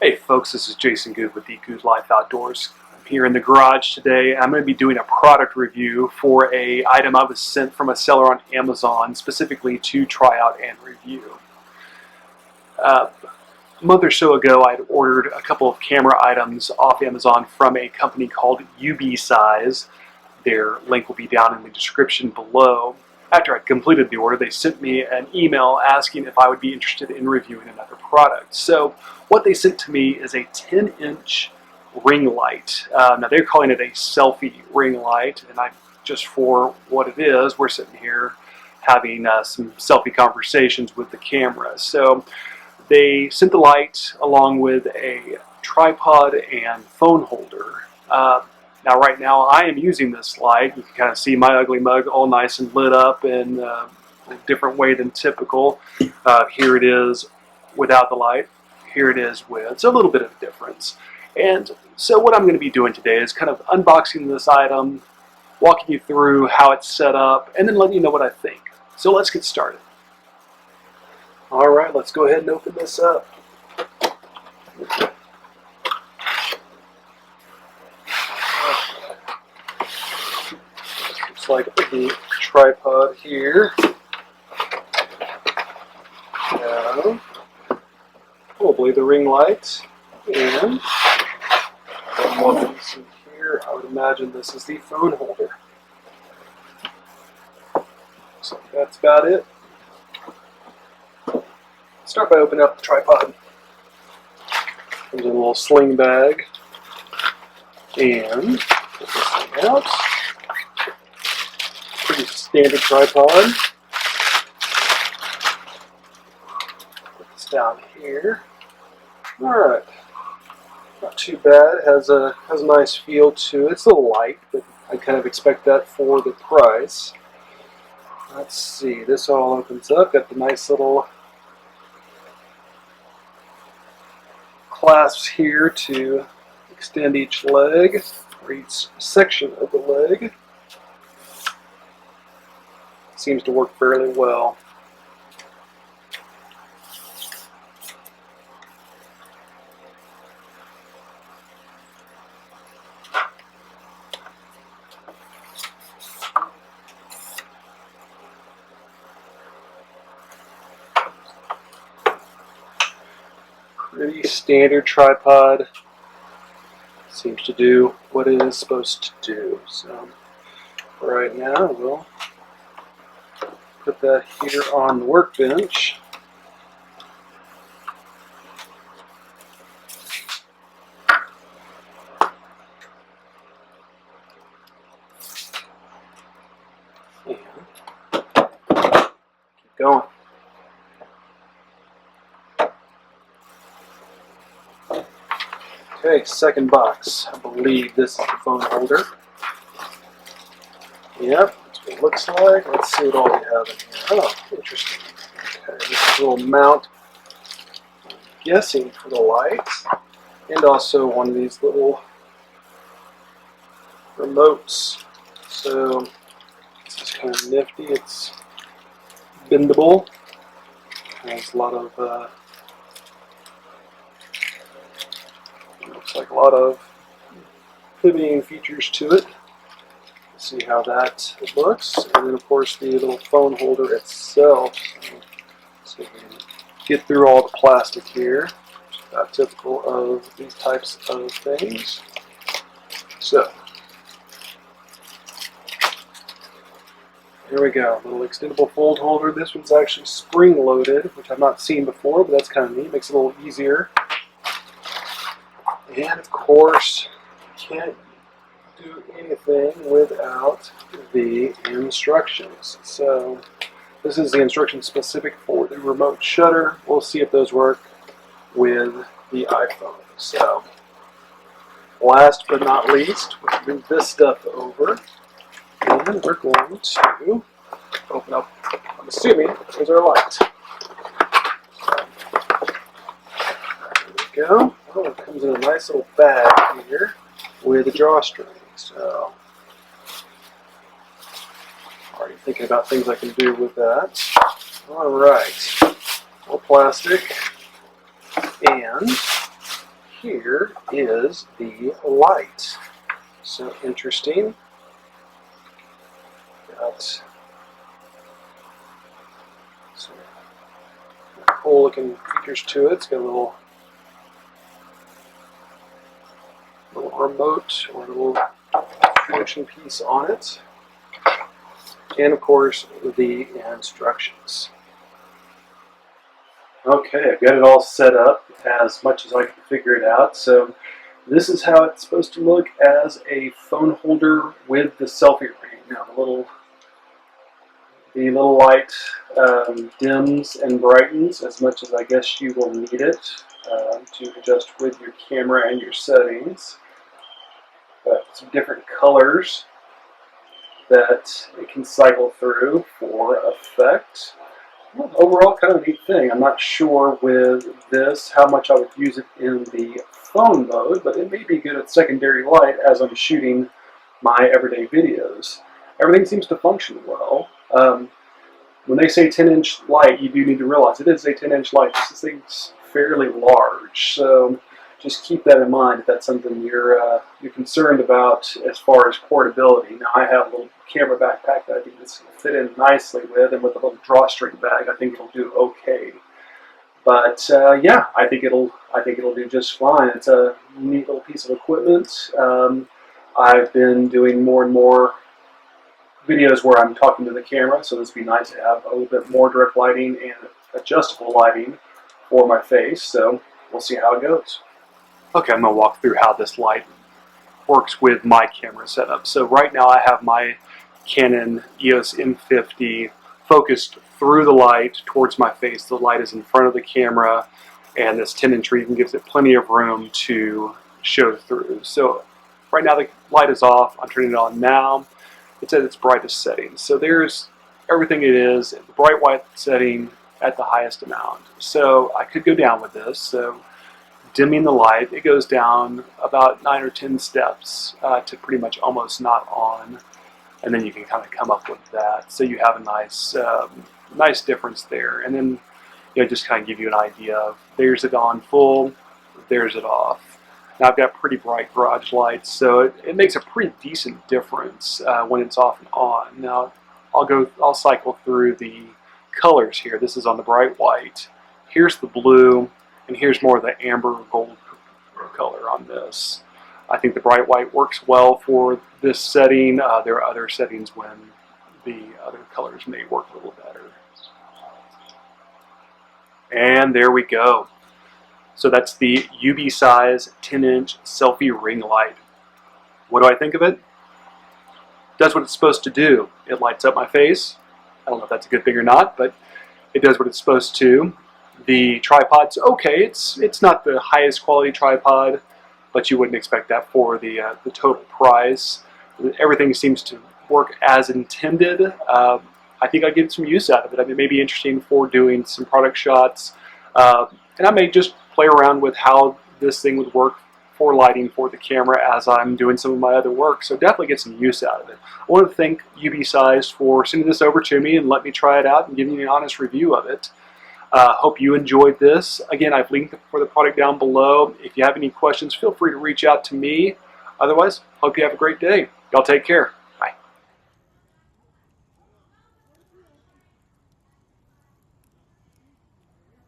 Hey folks, this is Jason Good with the Good Life Outdoors. I'm here in the garage today. I'm going to be doing a product review for an item I was sent from a seller on Amazon specifically to try out and review. A month or so ago I had ordered a couple of camera items off Amazon from a company called UBeesize. Their link will be down in the description below. After I completed the order, they sent me an email asking if I would be interested in reviewing another product. So what they sent to me is a 10-inch ring light. Now they're calling it a Selfie ring light, and just for what it is, we're sitting here having some selfie conversations with the camera. So they sent the light along with a tripod and phone holder. Now right now I am using this light. You can kind of see my ugly mug all nice and lit up in a different way than typical. Here it is without the light. Here it is with. So a little bit of a difference. And so what I'm going to be doing today is kind of unboxing this item, walking you through how it's set up, and then letting you know what I think. So let's get started. Alright, let's go ahead and open this up. Looks like the tripod here. Now, probably the ring light, and what is in here, I would imagine this is the phone holder. So that's about it. Start by opening up the tripod. Comes in a little sling bag, and put this thing out. Pretty standard tripod. Put this down here. Alright, not too bad. It has a nice feel to it. It's a little light, but I kind of expect that for the price. Let's see, this all opens up. Got the nice little clasps here to extend each leg, or each section of the leg. Seems to work fairly well. Pretty standard tripod. Seems to do what it is supposed to do. So right now we'll put that here on the workbench. And keep going. Okay, second box. I believe this is the phone holder. Yep, that's what it looks like. Let's see what all we have in here. Oh, interesting. Okay, this is a little mount, I'm guessing, for the lights, and also one of these little remotes. So this is kind of nifty. It's bendable. Has a lot of looks like a lot of pivoting features to it. See how that looks, and then of course the little phone holder itself. So we can get through all the plastic here, which is not typical of these types of things. So here we go, little extendable fold holder. This one's actually spring loaded, which I've not seen before, but that's kind of neat. Makes it a little easier. And of course, can't do anything without the instructions. So this is the instruction specific for the remote shutter. We'll see if those work with the iPhone. So last but not least, we'll move this stuff over, and we're going to open up, I'm assuming, here's our light. There we go. Oh, it comes in a nice little bag here with a drawstring. So, already thinking about things I can do with that. Alright, more plastic, and here is the light. So interesting. Got some cool looking features to it. It's got a little remote or a little function piece on it. And of course the instructions. Okay, I've got it all set up as much as I can figure it out. So this is how it's supposed to look as a phone holder with the selfie ring. Now the little light dims and brightens as much as I guess you will need it to adjust with your camera and your settings. But some different colors that it can cycle through for effect. Overall, kind of a neat thing. I'm not sure with this how much I would use it in the phone mode, but it may be good at secondary light as I'm shooting my everyday videos. Everything seems to function well. When they say 10-inch light, you do need to realize it is a 10-inch light. This thing's fairly large, so just keep that in mind if that's something you're concerned about as far as portability. Now I have a little camera backpack that I think this will fit in nicely with, and with a little drawstring bag, I think it'll do okay. But yeah, I think it'll do just fine. It's a neat little piece of equipment. I've been doing more and more videos where I'm talking to the camera, so this would be nice to have a little bit more direct lighting and adjustable lighting for my face. So we'll see how it goes. Okay, I'm going to walk through how this light works with my camera setup. So right now I have my Canon EOS M50 focused through the light towards my face. The light is in front of the camera, and this 10-inch reading gives it plenty of room to show through. So right now the light is off. I'm turning it on now. It's at its brightest setting. So there's everything it is at the bright white setting at the highest amount. So I could go down with this. So dimming the light, it goes down about 9 or 10 steps to pretty much almost not on, and then you can kind of come up with that. So you have a nice difference there, and then just kind of give you an idea of there's it on full, there's it off. Now I've got pretty bright garage lights, so it makes a pretty decent difference when it's off and on. Now I'll cycle through the colors here. This is on the bright white. Here's the blue. And here's more of the amber gold color on this. I think the bright white works well for this setting. There are other settings when the other colors may work a little better. And there we go. So that's the UBeesize 10-inch selfie ring light. What do I think of it? It does what it's supposed to do. It lights up my face. I don't know if that's a good thing or not, but it does what it's supposed to. The tripod's okay. It's not the highest quality tripod, but you wouldn't expect that for the total price. Everything seems to work as intended. I think I get some use out of it. I mean, it may be interesting for doing some product shots, and I may just play around with how this thing would work for lighting for the camera as I'm doing some of my other work. So definitely get some use out of it. I want to thank UBeesize for sending this over to me and let me try it out and giving me an honest review of it. Hope you enjoyed this. Again, I've linked for the product down below. If you have any questions, feel free to reach out to me. Otherwise, hope you have a great day. Y'all take care.